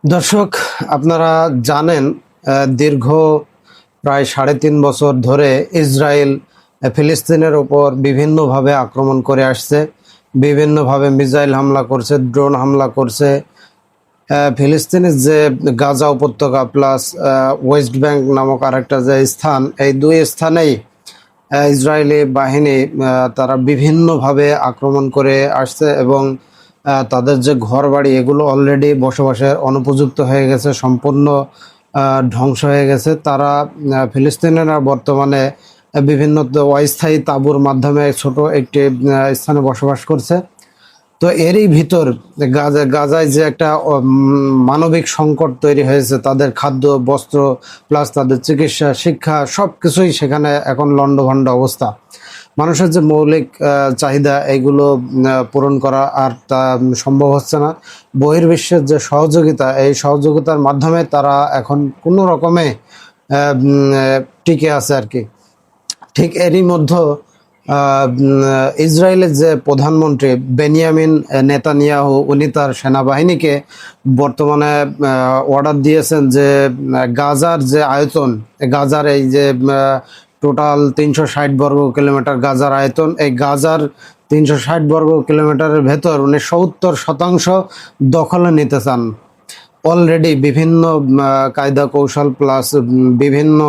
দর্শক, আপনারা জানেন দীর্ঘ প্রায় ৩.৫ বছর ধরে ইসরায়েল ফিলিস্তিনের ওপর বিভিন্নভাবে আক্রমণ করে আসছে, বিভিন্নভাবে মিসাইল হামলা করছে, ড্রোন হামলা করছে। ফিলিস্তিনের যে গাজা উপত্যকা প্লাস ওয়েস্ট ব্যাংক নামক আরেকটা যে স্থান, এই দুই স্থানেই ইসরায়েলি বাহিনী তারা বিভিন্নভাবে আক্রমণ করে আসছে এবং তাদের যে ঘরবাড়ি এগুলো অলরেডি বসবাসের অনুপযুক্ত হয়ে গেছে, সম্পূর্ণ ধ্বংস হয়ে গেছে। তারা ফিলিস্তিনিরা বর্তমানে বিভিন্ন অস্থায়ী তাঁবুর মাধ্যমে ছোট একটি স্থানে বসবাস করছে। তো এরই ভিতর গাজায় যে একটা মানবিক সংকট তৈরি হয়েছে, তাদের খাদ্য, বস্ত্র প্লাস তাদের চিকিৎসা, শিক্ষা সব কিছুই সেখানে এখন লণ্ডভণ্ড অবস্থা। মানুষের যে মৌলিক চাহিদা এইগুলো পূরণ করা আর তা সম্ভব হচ্ছে না। বহির্বিশ্বের যে সহযোগিতা, এই সহযোগিতার মাধ্যমে তারা এখন কোনো রকমে টিকে আছে আর কি। ঠিক এরই মধ্যে ইসরায়েলের যে প্রধানমন্ত্রী বেনিয়ামিন নেতানিয়াহু, উনি তার সেনাবাহিনীকে বর্তমানে অর্ডার দিয়েছেন যে গাজার যে আয়তন, গাজার এই যে টোটাল ৩৬০ বর্গ কিলোমিটার গাজার আয়তন, এই গাজার ৩৬০ বর্গ কিলোমিটারের ভেতর উনি ৭০% দখলে নিতে চান। অলরেডি বিভিন্ন কায়দা কৌশল প্লাস বিভিন্ন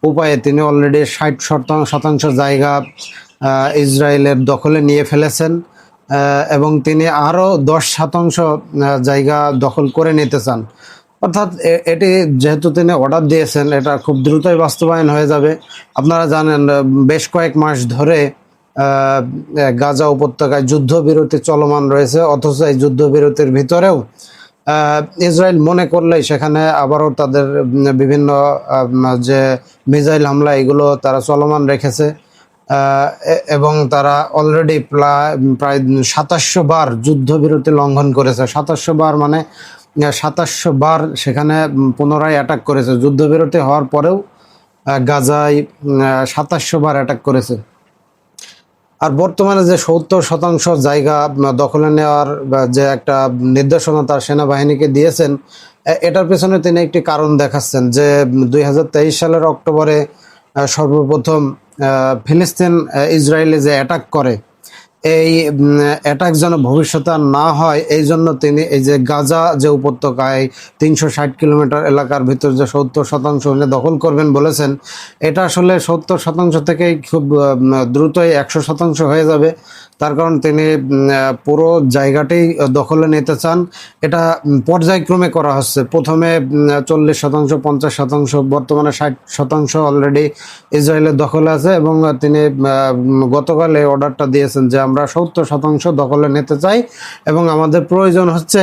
উপায়ে তিনি অলরেডি ৬০% জায়গা ইসরায়েলের দখলে নিয়ে ফেলেছেন এবং তিনি আরও ১০% জায়গা দখল করে নিতে চান। অর্থাৎ এটি যেহেতু তিনি অর্ডার দিয়েছেন, এটা খুব দ্রুতই বাস্তবায়ন হয়ে যাবে। আপনারা জানেন বেশ কয়েক মাস ধরে গাজা উপত্যকায় যুদ্ধবিরতি চলমান রয়েছে, অথচ এই যুদ্ধবিরতির ভিতরেও ইসরায়েল মনে করলেই সেখানে আবারও তাদের বিভিন্ন যে মিসাইল হামলা এগুলো তারা চলমান রেখেছে এবং তারা অলরেডি প্রায় ২৭০০ বার যুদ্ধবিরতি লঙ্ঘন করেছে। ২৭০০ বার মানে ২৭০০ বার সেখানে পুনরায় অ্যাটাক করেছে। যুদ্ধবিরতি হওয়ার পরেও গাজায় ২৭০০ বার অ্যাটাক করেছে। আর বর্তমানে যে ৭০% জায়গা দখলে নেওয়ার যে একটা নির্দেশনা তার সেনাবাহিনীকে দিয়েছেন, এটার পেছনে তিনি একটি কারণ দেখাচ্ছেন যে ২০২৩ সালের অক্টোবরে সর্বপ্রথম ফিলিস্তিন ইসরায়েলে যে অ্যাটাক করে, এই অ্যাটাক যেন ভবিষ্যতে আর না হয়, এই জন্য তিনি এই যে গাজা যে উপত্যকায় ৩৬০ কিলোমিটার এলাকার ভিতর যে ৭০% উনি দখল করবেন বলেছেন, এটা আসলে ৭০% থেকেই খুব দ্রুতই ১০০% হয়ে যাবে। তার কারণ তিনি পুরো জায়গাটি দখলে নিতে চান। এটা পর্যায়ক্রমে করা হচ্ছে। প্রথমে ৪০%, ৫০%, বর্তমানে ৬০% অলরেডি ইসরায়েলের দখলে আছে এবং তিনি গতকাল এই অর্ডারটা দিয়েছেন যে আমরা ৭০% দখলে নিতে চাই এবং আমাদের প্রয়োজন হচ্ছে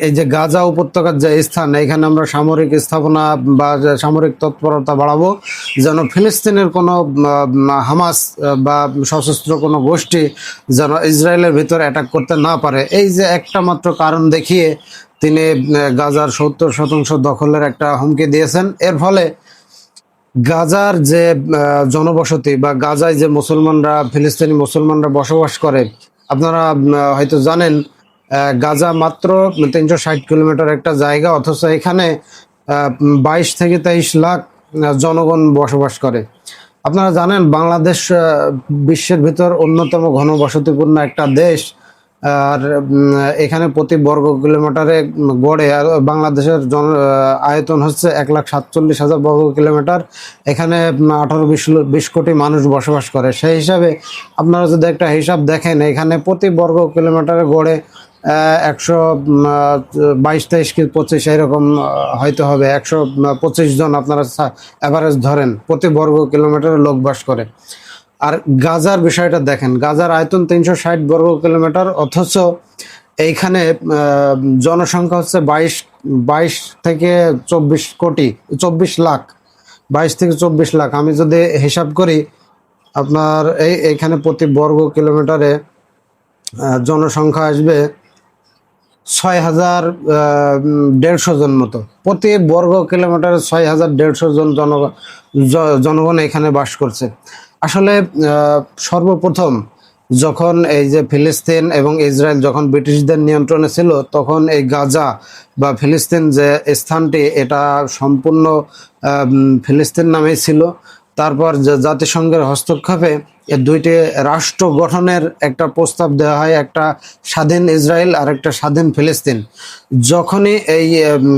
এই যে গাজা উপত্যকার যে স্থান, এখানে আমরা সামরিক স্থাপনা বা সামরিক তৎপরতা বাড়াবো, যেন ফিলিস্তিনের কোনো হামাস বা সশস্ত্র কোনো গোষ্ঠী যেন ইসরায়েলের ভিতরে অ্যাটাক করতে না পারে। এই যে একটা মাত্র কারণ দেখিয়ে তিনি গাজার ৭০% দখলের একটা হুমকি দিয়েছেন। এর ফলে গাজার যে জনবসতি বা গাজায় যে মুসলমানরা, ফিলিস্তিনি মুসলমানরা বসবাস করে, আপনারা হয়তো জানেন গাজা মাত্র ৩৬০ কিলোমিটার একটা জায়গা, অথচ এখানে ২২ থেকে ২৩ লাখ জনগণ বসবাস করে। আপনারা জানেন বাংলাদেশ বিশ্বের ভিতর অন্যতম ঘনবসতিপূর্ণ একটা দেশ, আর এখানে প্রতি বর্গ কিলোমিটারে গড়ে আর বাংলাদেশের আয়তন হচ্ছে ১,৪৭,০০০ বর্গ কিলোমিটার। এখানে ১৮-২০ কোটি মানুষ বসবাস করে। সেই হিসাবে আপনারা যদি একটা হিসাব দেখেন, এখানে প্রতি বর্গ কিলোমিটারে গড়ে ১২২-২৩ কি ২৫ এরকম হয়তো হবে, ১২৫ জন আপনারা অ্যাভারেজ ধরেন প্রতি বর্গ কিলোমিটারে লোক বাস করে। আর গাজার বিষয়টা দেখেন, গাজার আয়তন ৩৬০ বর্গ কিলোমিটার, অথচ এইখানে জনসংখ্যা হচ্ছে ২২ থেকে ২৪ কোটি, ২৪ লাখ, ২২ থেকে ২৪ লাখ। আমি যদি হিসাব করি, আপনার এইখানে প্রতি বর্গ কিলোমিটারে জনসংখ্যা আসবে ৬,১৫০ জন মতো। প্রতি বর্গ কিলোমিটারে ৬,১৫০ জন জনগণ এখানে বাস করছে। আসলে সর্বপ্রথম যখন এই যে ফিলিস্তিন এবং ইসরায়েল যখন ব্রিটিশদের নিয়ন্ত্রণে ছিল, তখন এই গাজা বা ফিলিস্তিন যে স্থানটি, এটা সম্পূর্ণ ফিলিস্তিন নামেই ছিল। তারপর জাতিসংঘের হস্তক্ষেপে এই দুইটি রাষ্ট্র গঠনের একটা প্রস্তাব দেওয়া হয়, একটা স্বাধীন ইসরায়েল আর একটা স্বাধীন ফিলিস্তিন। যখনই এই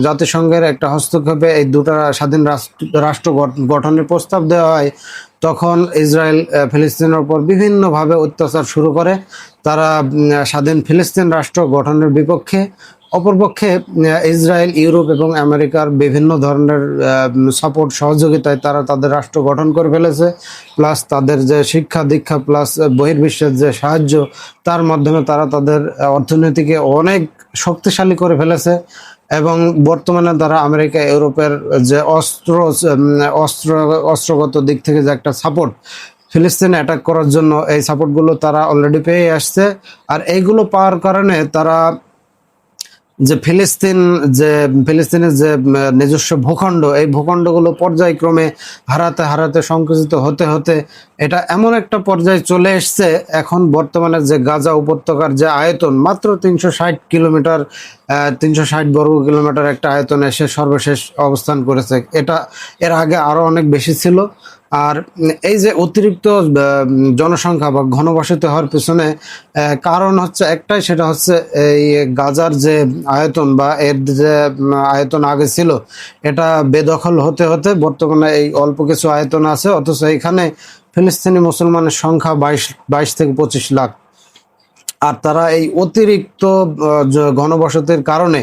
জাতিসংঘের একটা হস্তক্ষেপে এই দুটা স্বাধীন রাষ্ট্র গঠনের প্রস্তাব দেওয়া হয়, তখন ইসরায়েল ফিলিস্তিনের উপর বিভিন্নভাবে অত্যাচার শুরু করে। তারা স্বাধীন ফিলিস্তিন রাষ্ট্র গঠনের বিপক্ষে। অপরপক্ষে ইসরায়েল, ইউরোপ এবং আমেরিকার বিভিন্ন ধরনের সাপোর্ট, সহযোগিতায় তারা তাদের রাষ্ট্র গঠন করে ফেলেছে। প্লাস তাদের যে শিক্ষা দীক্ষা প্লাস বহির্বিশ্বের যে সাহায্য, তার মাধ্যমে তারা তাদের অর্থনীতিকে অনেক শক্তিশালী করে ফেলেছে। এবং বর্তমানে তারা আমেরিকা, ইউরোপের যে অস্ত্রগত দিক থেকে যে একটা সাপোর্ট ফিলিস্তিনে অ্যাটাক করার জন্য, এই সাপোর্টগুলো তারা অলরেডি পেয়ে আসছে। আর এইগুলো পাওয়ার কারণে তারা যে ফিলিস্তিনের যে নিজস্ব ভূখণ্ড, এই ভূখণ্ডগুলো পর্যায়ক্রমে হারাতে হারাতে সংকুচিত হতে হতে এটা এমন একটা পর্যায়ে চলে এসছে, এখন বর্তমানে যে গাজা উপত্যকার যে আয়তন মাত্র 360 কিলোমিটার, 360 বর্গ কিলোমিটার একটা আয়তনে এসে সর্বশেষ অবস্থান করেছে। এটা এর আগে আরো অনেক বেশি ছিল। আর এই যে অতিরিক্ত জনসংখ্যা বা ঘনবসতি হওয়ার পিছনে কারণ হচ্ছে একটাই, সেটা হচ্ছে এই গাজার যে আয়তন বা এর যে আয়তন আগে ছিল, এটা বেদখল হতে হতে বর্তমানে এই অল্প কিছু আয়তন আছে, অথচ এখানে ফিলিস্তিনি মুসলমানের সংখ্যা 22 থেকে 25 লাখ। আর তারা এই অতিরিক্ত ঘনবসতির কারণে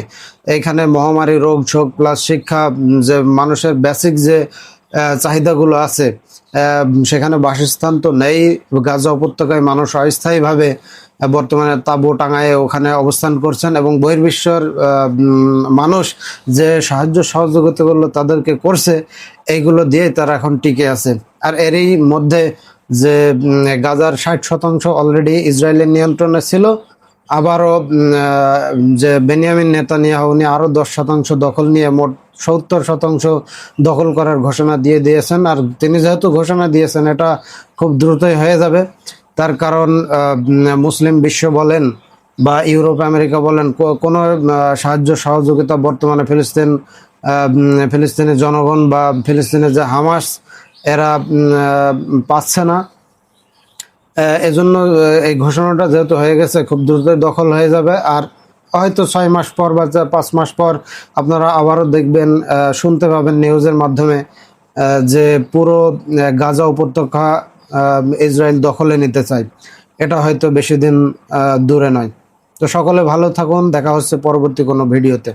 এখানে মহামারী, রোগ শোক প্লাস শিক্ষা, যে মানুষের বেসিক যে চাহিদাগুলো আছে, সেখানে বাসস্থান তো নেই। গাজা উপত্যকায় মানুষ অস্থায়ীভাবে বর্তমানে তাঁবু টাঙায় ওখানে অবস্থান করছেন, এবং বহির্বিশ্বের মানুষ যে সাহায্য সহযোগিতাগুলো তাদেরকে করছে, এইগুলো দিয়ে তারা এখন টিকে আছে। আর এরই মধ্যে যে গাজার 60% অলরেডি ইসরায়েলের নিয়ন্ত্রণে ছিল। আবারও যে বেনিয়ামিন নেতানিয়াহু, উনি আরও 10% দখল নিয়ে মোট 70% দখল করার ঘোষণা দিয়ে দিয়েছেন। আর তিনি যেহেতু ঘোষণা দিয়েছেন, এটা খুব দ্রুতই হয়ে যাবে। তার কারণ মুসলিম বিশ্ব বলেন বা ইউরোপ আমেরিকা বলেন, কোনো সাহায্য সহযোগিতা বর্তমানে ফিলিস্তিনের জনগণ বা ফিলিস্তিনের যে হামাস, এরা পাচ্ছে না। এজন্য এই ঘোষণাটা যেহেতু হয়ে গেছে, খুব দ্রুতই দখল হয়ে যাবে। আর হয়তো 6 মাস পর বা 5 মাস পর আপনারা আবারও দেখবেন, শুনতে পাবেন নিউজের মাধ্যমে যে পুরো গাজা উপত্যকা ইসরায়েল দখলে নিতে চায়। এটা হয়তো বেশি দিন দূরে নয়। তো সকলে ভালো থাকুন, দেখা হচ্ছে পরবর্তী কোনো ভিডিওতে।